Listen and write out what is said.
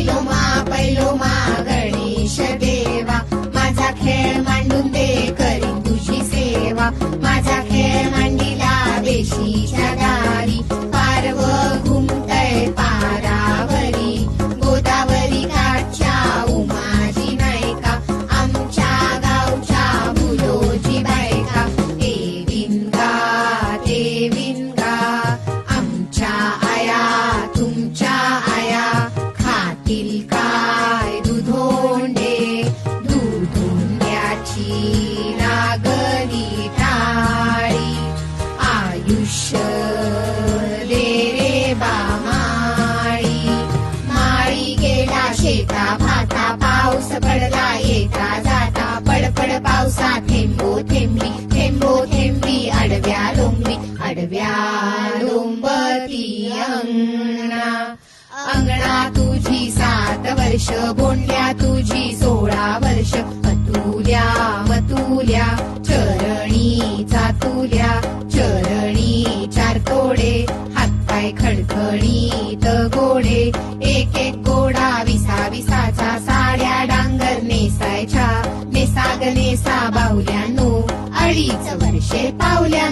पैलो मा गणेश देवा, माझा खेळ मांडून दे करीन तुझी सेवा. माझा खेळ मांडिला वेशीच्या दारी, पारव घुमतय पारावरी. गोदावरी काठच्या उमाजी नायका, आमच्या गावच्या मुलोजी बायका. ते विनगा आमच्या आया तुमच्या आया, खातील काय दुधोंडे. दुधोंड्याची लागली टाळी, आयुष्य दे रे बामाळी. माळी गेला शेता भाता, पाऊस पडला येता जाता. पडपड पावसा थेंबो थेंबी अडव्या लोंबती अंगणा तुझी 7 वर्ष, बोंड्या तुझी 16 वर्ष. मतुल्या चरणी चातुल्या, चरणी 4 तोडे. हातपाय खडखडीत गोडे, एक गोडा विसाचा. साड्या डांगर नेसायच्या, नेसा बाहुल्यानो 2.5 वर्षे पावल्या.